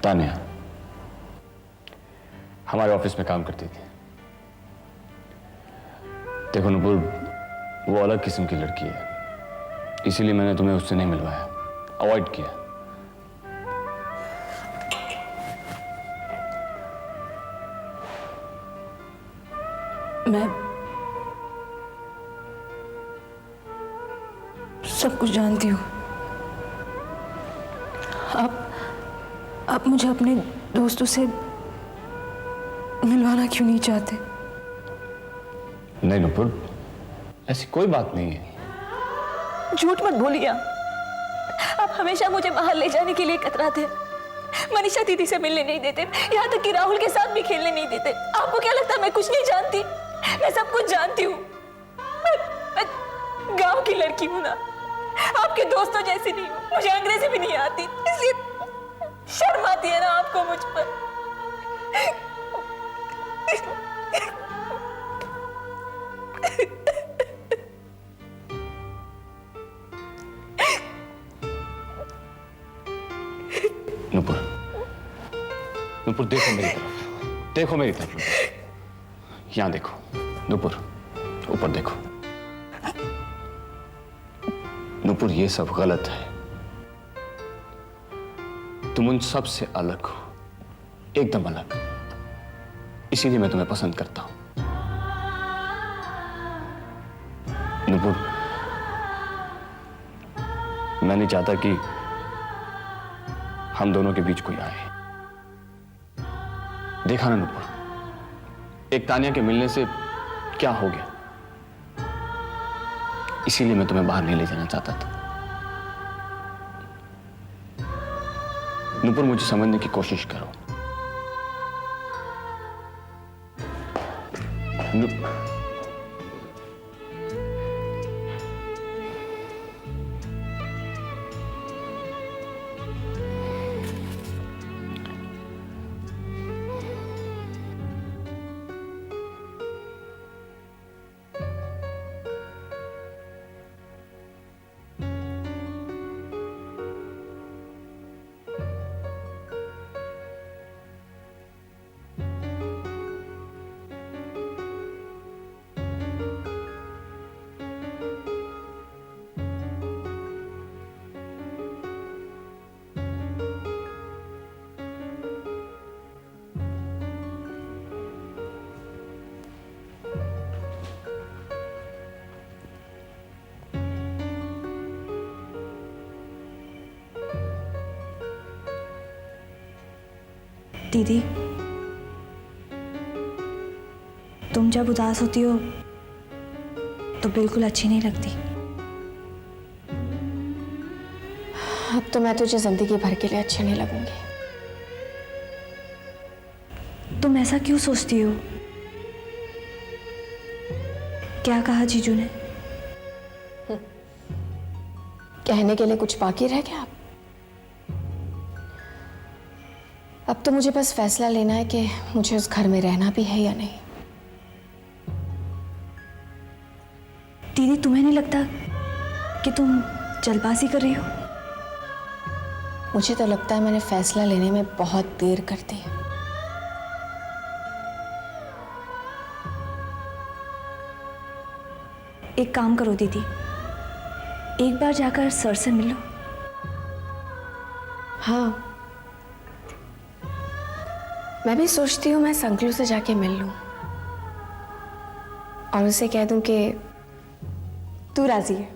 तान्या हमारे ऑफिस में काम करती थी। देखो नुपुर, वो अलग किस्म की लड़की है, इसीलिए मैंने तुम्हें उससे नहीं मिलवाया, अवॉइड किया। मैं सब कुछ जानती हूँ। आप मुझे अपने दोस्तों से मिलवाना क्यों नहीं चाहते? नहीं नुपुर, ऐसी कोई बात नहीं है। झूठ मत बोलिए आप हमेशा मुझे बाहर ले जाने के लिए कतराते हैं। मनीषा दीदी से मिलने नहीं देते, यहाँ तक कि राहुल के साथ भी खेलने नहीं देते। आपको क्या लगता है मैं कुछ नहीं जानती? मैं सब कुछ जानती हूँ। मैं गांव की लड़की हूँ ना, आपके दोस्तों जैसी नहीं हूँ। मुझे अंग्रेजी भी नहीं आती, इसलिए शर्म आती है ना आपको मुझ पर। नुपुर, नुपुर देखो मेरी तरफ, देखो मेरी तरफ। यहां देखो नुपुर, ऊपर देखो। नुपुर, ये सब गलत है। तुम उन सब से अलग हो, एकदम अलग। इसीलिए मैं तुम्हें पसंद करता हूं। नुपुर, मैं नहीं चाहता कि हम दोनों के बीच कोई आए। देखा ना नुपुर, एक तानिया के मिलने से क्या हो गया। इसीलिए मैं तुम्हें बाहर नहीं ले जाना चाहता था। नुपुर, मुझे समझने की कोशिश करो। दीदी, तुम जब उदास होती हो तो बिल्कुल अच्छी नहीं लगती। अब तो मैं तुझे जिंदगी भर के लिए अच्छी नहीं लगूंगी। तुम ऐसा क्यों सोचती हो? क्या कहा जीजू ने? कहने के लिए कुछ बाकी रह गया? अब तो मुझे बस फैसला लेना है कि मुझे उस घर में रहना भी है या नहीं। दीदी, तुम्हें नहीं लगता कि तुम जल्दबाजी कर रही हो? मुझे तो लगता है मैंने फैसला लेने में बहुत देर कर दी। एक काम करो दीदी, एक बार जाकर सर से मिल लो। हाँ, मैं भी सोचती हूँ मैं संकलू से जाके मिल लूं और उसे कह दूं कि तू राजी है।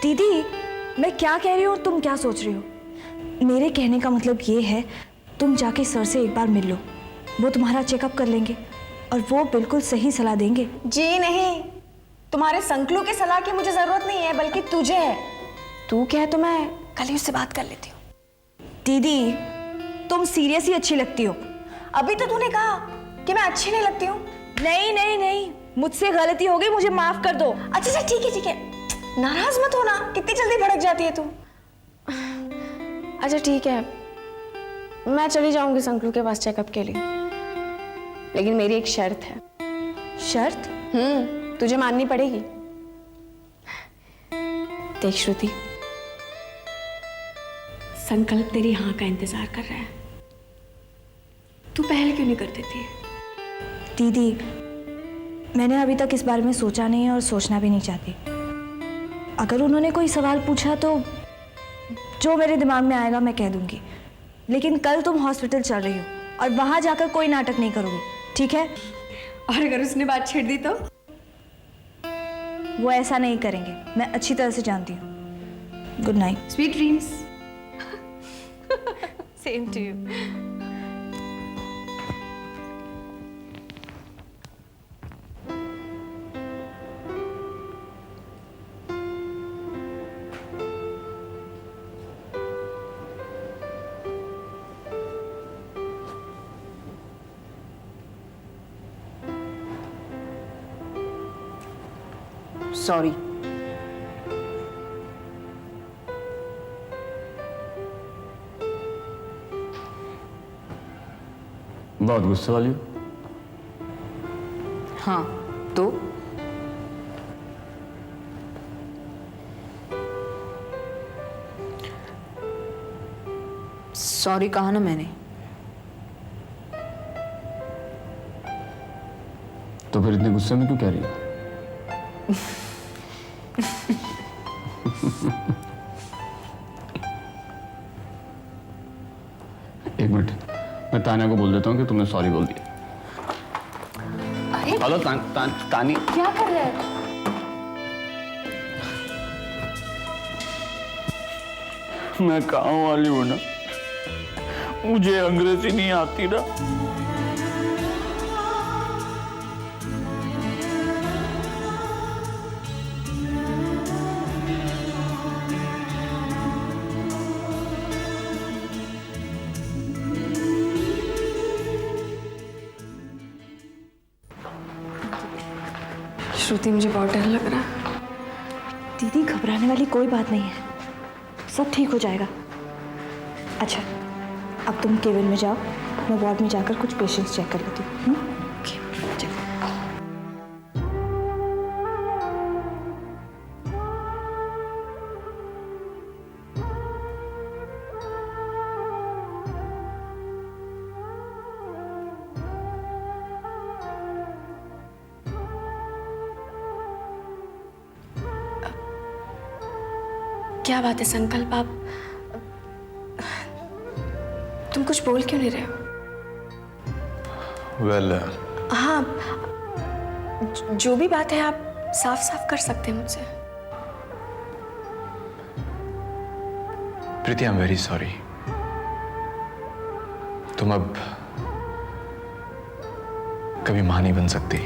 दीदी, मैं क्या कह रही हूँ और तुम क्या सोच रही हो? मेरे कहने का मतलब ये है, तुम जाके सर से एक बार मिल लो। वो तुम्हारा चेकअप कर लेंगे और वो बिल्कुल सही सलाह देंगे। जी नहीं, तुम्हारे संकलू की सलाह की मुझे जरूरत नहीं है, बल्कि तुझे है। तू क्या है तो मैं कल ही उससे बात कर लेती हूँ। दीदी, तुम सीरियस ही अच्छी लगती हो। अभी तो तूने कहा कि मैं अच्छी नहीं लगती हूँ। नहीं नहीं नहीं, मुझसे गलती हो गई, मुझे माफ कर दो। अच्छा ठीक है ठीक है, नाराज मत होना, कितनी जल्दी भड़क जाती है तू। अच्छा ठीक है, मैं चली जाऊंगी संकलू के पास चेकअप के लिए, लेकिन मेरी एक शर्त है। शर्त? तुझे माननी पड़ेगी। देख श्रुति, संकल्प तेरी हाँ का इंतजार कर रहा है। तू पहल क्यों नहीं कर देती? दीदी, मैंने अभी तक इस बारे में सोचा नहीं है और सोचना भी नहीं चाहती। अगर उन्होंने कोई सवाल पूछा तो जो मेरे दिमाग में आएगा मैं कह दूंगी, लेकिन कल तुम हॉस्पिटल चल रही हो और वहां जाकर कोई नाटक नहीं करोगी, ठीक है? और अगर उसने बात छेड़ दी तो? वो ऐसा नहीं करेंगे, मैं अच्छी तरह से जानती हूँ। Good night. Sweet dreams. Same to you. Sorry. बहुत गुस्से वाली हो। हाँ तो? सॉरी कहा ना मैंने। तो फिर इतने गुस्से में क्यों कह रही हो? एक मिनट, मैं तानिया को बोल देता हूँ कि तुमने सॉरी बोल दिया। अरे हेलो तानी, क्या कर रहे हैं? मैं गाँव वाली हूँ ना, मुझे अंग्रेजी नहीं आती ना। श्रुति, मुझे बहुत डर लग रहा है। दीदी, घबराने वाली कोई बात नहीं है, सब ठीक हो जाएगा। अच्छा, अब तुम केबिन में जाओ, मैं वार्ड में जाकर कुछ पेशेंट्स चेक कर लेती हूँ। क्या बात है संकल्प, आप तुम कुछ बोल क्यों नहीं रहे हो? वेल हाँ, जो भी बात है आप साफ साफ कर सकते हैं मुझसे। प्रीति, आई एम वेरी सॉरी। तुम अब कभी मां नहीं बन सकती।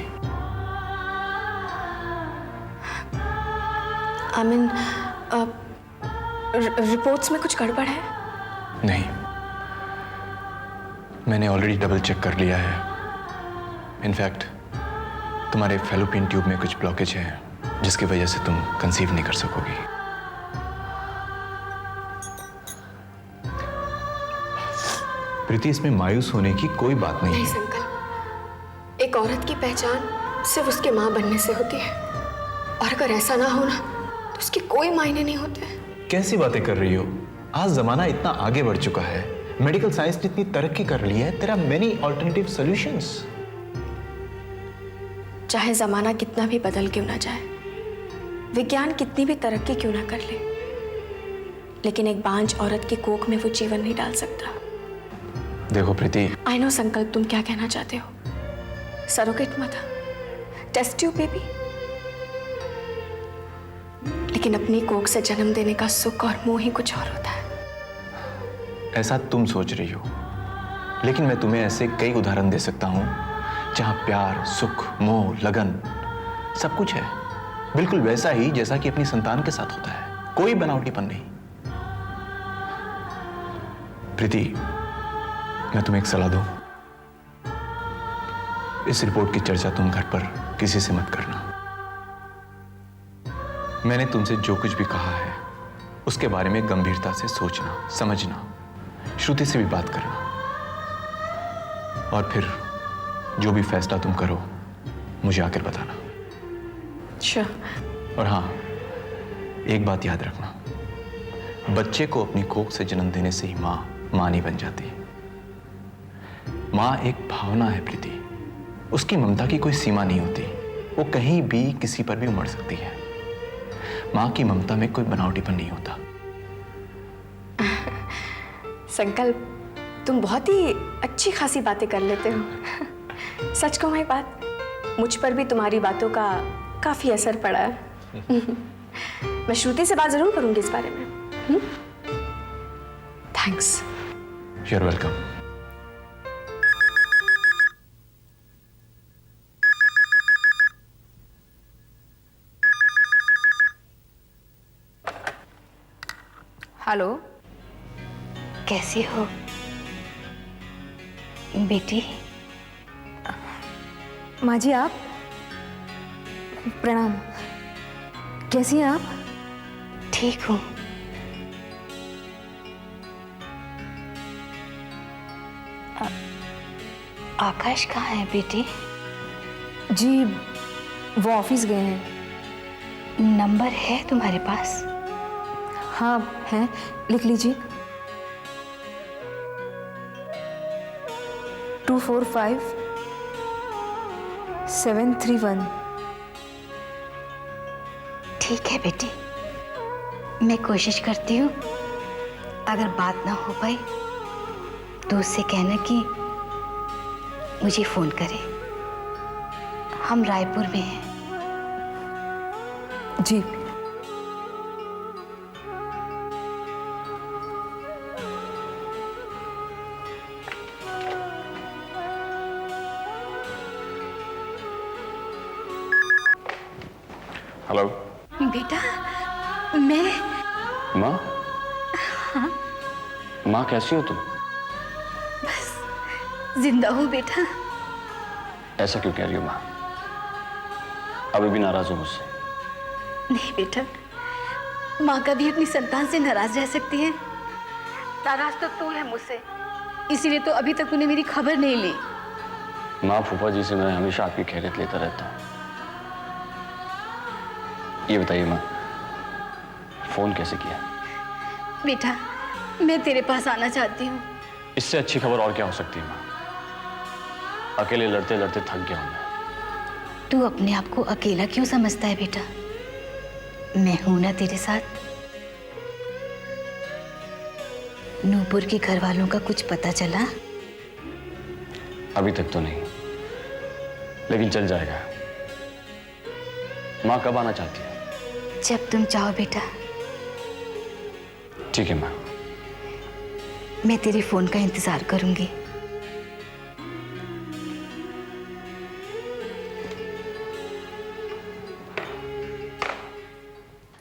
आई मीन, रिपोर्ट्स में कुछ गड़बड़ है? नहीं, मैंने ऑलरेडी डबल चेक कर लिया है। इनफैक्ट तुम्हारे फैलोपियन ट्यूब में कुछ ब्लॉकेज है, जिसकी वजह से तुम कंसीव नहीं कर सकोगी। प्रीति, इसमें मायूस होने की कोई बात नहीं नहीं है। संकल्प, एक औरत की पहचान सिर्फ उसके मां बनने से होती है, और अगर ऐसा ना हो ना तो उसके कोई मायने नहीं होते। कैसी बातें कर रही हो? आज जमाना इतना आगे बढ़ चुका है, मेडिकल साइंस ने इतनी तरक्की कर ली है, there are many alternative solutions. चाहे जमाना कितना भी बदल क्यों ना जाए, विज्ञान कितनी भी तरक्की क्यों ना कर ले, लेकिन एक बांझ औरत की कोख में वो जीवन नहीं डाल सकता। देखो प्रीति, आई नो संकल्प, तुम क्या कहना चाहते हो। Surrogate mother, test tube baby, लेकिन अपनी कोख से जन्म देने का सुख और मोह ही कुछ और होता है। ऐसा तुम सोच रही हो, लेकिन मैं तुम्हें ऐसे कई उदाहरण दे सकता हूं जहां प्यार, सुख, मोह, लगन सब कुछ है, बिल्कुल वैसा ही जैसा कि अपनी संतान के साथ होता है, कोई बनावटीपन नहीं। प्रीति, मैं तुम्हें एक सलाह दूं, इस रिपोर्ट की चर्चा तुम घर पर किसी से मत करना। मैंने तुमसे जो कुछ भी कहा है उसके बारे में गंभीरता से सोचना, समझना, श्रुति से भी बात करना, और फिर जो भी फैसला तुम करो मुझे आकर बताना। Sure. और हाँ, एक बात याद रखना, बच्चे को अपनी कोख से जन्म देने से ही माँ नहीं बन जाती। माँ एक भावना है प्रीति, उसकी ममता की कोई सीमा नहीं होती, वो कहीं भी किसी पर भी उमड़ सकती है। माँ की ममता में कोई बनावटीपन नहीं होता। संकल्प, तुम बहुत ही अच्छी खासी बातें कर लेते हो। सच कहूं एक बात, मुझ पर भी तुम्हारी बातों का काफी असर पड़ा है। मैं श्रुति से बात जरूर करूंगी इस बारे में। Thanks. You are welcome. Hello, कैसी हो बेटी? माँ जी, आप? प्रणाम। कैसी हैं आप? ठीक हूँ। आकाश कहाँ है बेटी? जी, वो ऑफिस गए हैं। नंबर है तुम्हारे पास? हाँ है, लिख लीजिए। 245731। ठीक है बेटी, मैं कोशिश करती हूँ। अगर बात ना हो पाई तो उससे कहना कि मुझे फोन करे। हम रायपुर में हैं। जी। हेलो बेटा, मैं माँ। माँ कैसी हो तुम? जिंदा हूँ बेटा। ऐसा क्यों कह रही हो माँ? अभी भी नाराज हो मुझसे? नहीं बेटा, माँ कभी अपनी संतान से नाराज रह सकती है? नाराज तो तू है मुझसे, इसीलिए तो अभी तक तूने मेरी खबर नहीं ली। माँ, फूफा जी से मैं हमेशा आपकी खैरियत लेता रहता हूँ। ये बताइए माँ, फोन कैसे किया? बेटा, मैं तेरे पास आना चाहती हूँ। इससे अच्छी खबर और क्या हो सकती है माँ? अकेले लड़ते लड़ते थक गया हूं मैं। तू अपने आप को अकेला क्यों समझता है बेटा? मैं हूं ना तेरे साथ। नूपुर के घर वालों का कुछ पता चला? अभी तक तो नहीं, लेकिन चल जाएगा। माँ कब आना चाहती है? जब तुम चाहो बेटा। ठीक है माँ। मैं तेरे फोन का इंतजार करूंगी।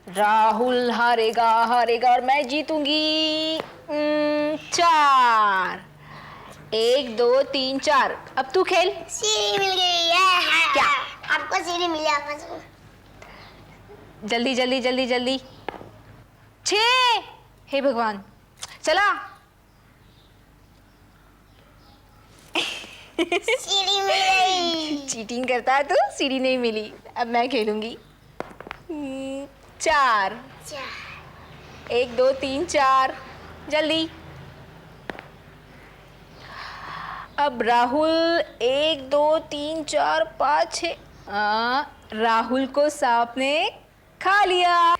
राहुल हारेगा हारेगा और मैं जीतूंगी। 4, 1 2 3 4। अब तू खेल। सीढ़ी मिल गई है। क्या? आपको सीढ़ी मिली आपको? जल्दी जल्दी जल्दी जल्दी। 6। हे भगवान, चला। सीढ़ी मिल गई। चीटिंग करता है तू। सीढ़ी नहीं मिली। अब मैं खेलूंगी। 4, 1 2 3 4। जल्दी। अब राहुल 1 2 3 4 5 6। राहुल को सांप ने खा लिया। आप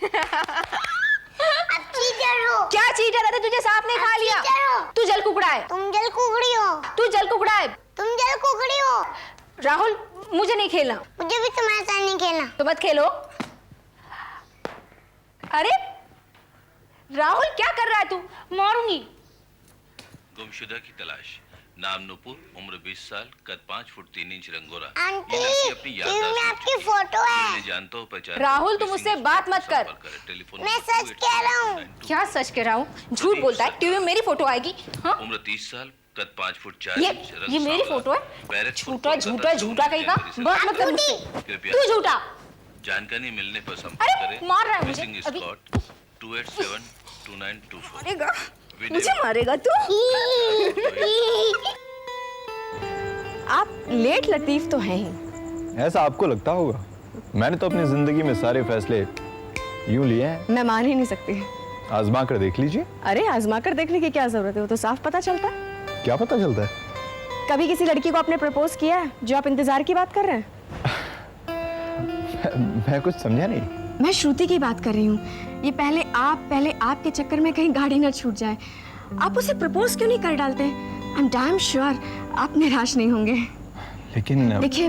चीटर हो। क्या चीटर है? तुझे सांप ने खा लिया। चीटर हो। तू जल कुकड़ा है। तुम जल कुकड़ी हो। तू जल कुकड़ा है। तुम जल कुकड़ी हो। राहुल, मुझे नहीं खेलना। मुझे भी तुम्हारे साथ नहीं खेलना। तो मत खेलो। अरे राहुल, क्या कर रहा है तू? मारूंगी। गुमशुदा की तलाश। नाम नूपुर, उम्र 20 साल, कद 5 फुट 3 इंच, रंगोरा। आंटी, ये लड़की अपनी टीवी में याददाश्त आपकी फोटो है। मैं जानता हूँ, पहचान। राहुल, तुम मुझसे बात मत कर। मैं सच कह रहा हूँ। क्या सच कह रहा हूँ? झूठ बोलता है। टीवी में मेरी फोटो आएगी? हाँ? उम्र 30 साल, कद 5 फुट 4 ये इंच, ये मेरी फोटो है? झूठा झूठा झूठा कहेगा। बात मत कर मुझसे। तू झूठा। जानकारी मिलने पर संपर्क अरे, करें। मार रहा है मुझे मिसिंग अभी। स्पॉट 2872924। मारेगा मुझे, मारेगा तू। आप लेट लतीफ तो हैं ही। ऐसा आपको लगता होगा? मैंने तो अपनी जिंदगी में सारे फैसले यूं लिए हैं। मैं मान ही नहीं सकती। आजमा कर देख लीजिए। अरे आजमा कर देखने की क्या जरूरत है? वो तो साफ पता चलता है। क्या पता चलता है? कभी किसी लड़की को आपने प्रपोज किया है जो आप इंतजार की बात कर रहे हैं? मैं कुछ समझा नहीं। मैं श्रुति की बात कर रही हूँ। ये पहले आपके चक्कर में कहीं गाड़ी ना छूट जाए। आप उसे प्रपोज क्यों नहीं कर डालते? आई एम डैम श्योर आप निराश नहीं होंगे। लेकिन देखिए,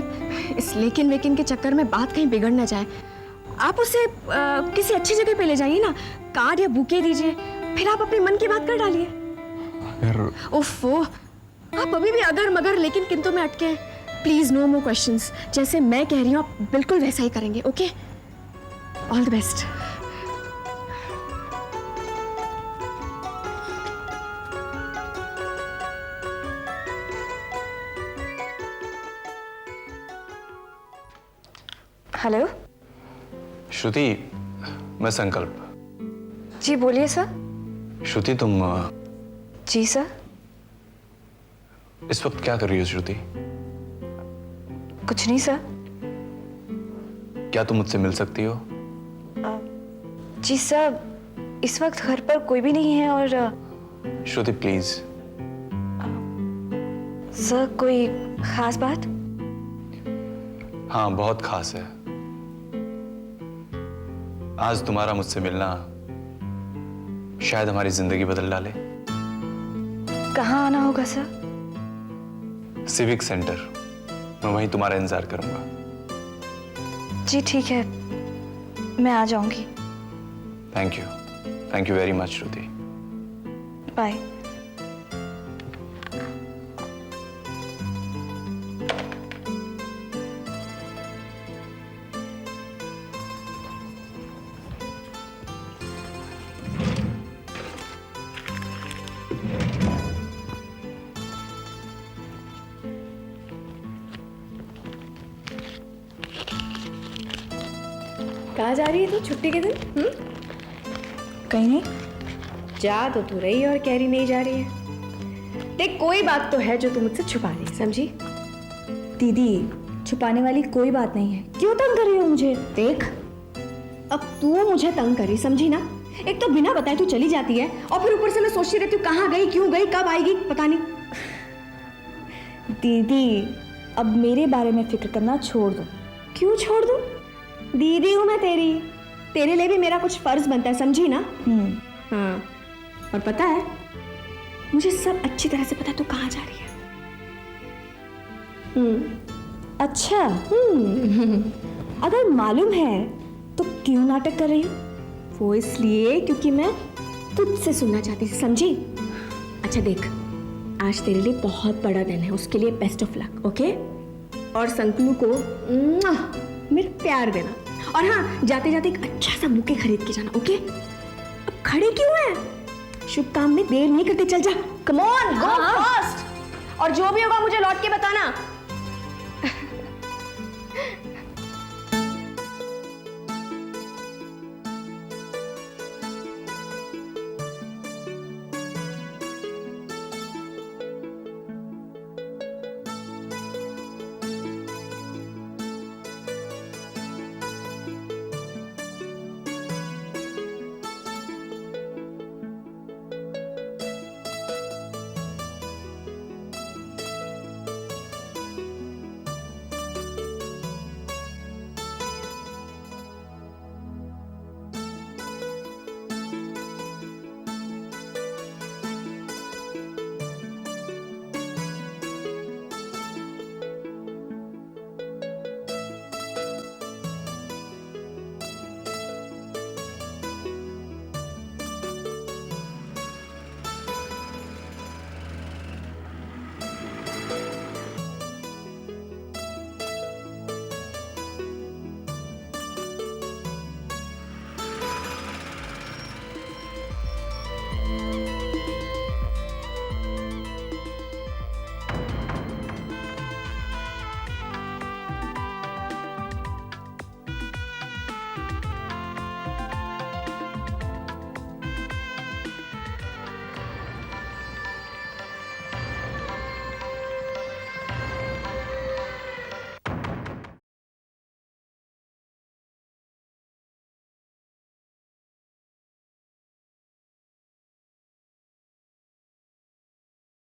इस लेकिन के चक्कर में बात कहीं बिगड़ ना जाए। आप उसे किसी अच्छी जगह पे ले जाइए ना, कार्ड या बुके दीजिए, फिर आप अपने मन की बात कर डालिए। अगर ओफो, आप अभी भी अगर मगर लेकिन किंतु में अटके हैं। Please no more questions. जैसे मैं कह रही हूँ आप बिल्कुल वैसा ही करेंगे। Okay, all the best. Hello. Shruti, मैं संकल्प। जी बोलिए सर। श्रुति, तुम जी सर। इस वक्त क्या कर रही हो श्रुति? कुछ नहीं सर। क्या तुम मुझसे मिल सकती हो? जी सर, इस वक्त घर पर कोई भी नहीं है। और श्रुति प्लीज। सर, कोई खास बात? हाँ, बहुत खास है। आज तुम्हारा मुझसे मिलना शायद हमारी जिंदगी बदल डाले। कहाँ आना होगा सर? Civic centre. मैं वहीं तुम्हारा इंतजार करूंगा। जी ठीक है, मैं आ जाऊंगी। Thank you very much Shruti. Bye. कहाँ जा रही है तू छुट्टी के दिन? कहीं नहीं। जा तो तू रही और कह रही नहीं जा रही है। देख, कोई बात तो है जो तू मुझसे छुपा रही है, समझी? दीदी, छुपाने वाली कोई बात नहीं है। क्यों तंग कर रही हो मुझे? देख, अब तू मुझे तंग करी, समझी ना? एक तो बिना बताए तू चली जाती है और फिर ऊपर से मैं सोचती रहती हूँ कहाँ गई, क्यों गई, कब आएगी, पता नहीं। दीदी, अब मेरे बारे में फिक्र करना छोड़ दो। क्यों छोड़ दूँ? दीदी हूँ मैं तेरी, तेरे लिए भी मेरा कुछ फर्ज बनता है, समझी ना? हाँ, और पता है, मुझे सब अच्छी तरह से पता है तू कहाँ जा रही है। अच्छा। अगर मालूम है तो क्यों नाटक कर रही हो? वो इसलिए क्योंकि मैं तुझसे सुनना चाहती थी, समझी? अच्छा देख, आज तेरे लिए बहुत बड़ा दिन है, उसके लिए बेस्ट ऑफ लक, ओके? और संकलू को मेरा प्यार देना। और हाँ, जाते जाते एक अच्छा सा बुके खरीद के जाना, ओके? अब खड़े क्यों है? शुभ काम में देर नहीं करते, चल जा। Come on, go fast. और जो भी होगा मुझे लौट के बताना।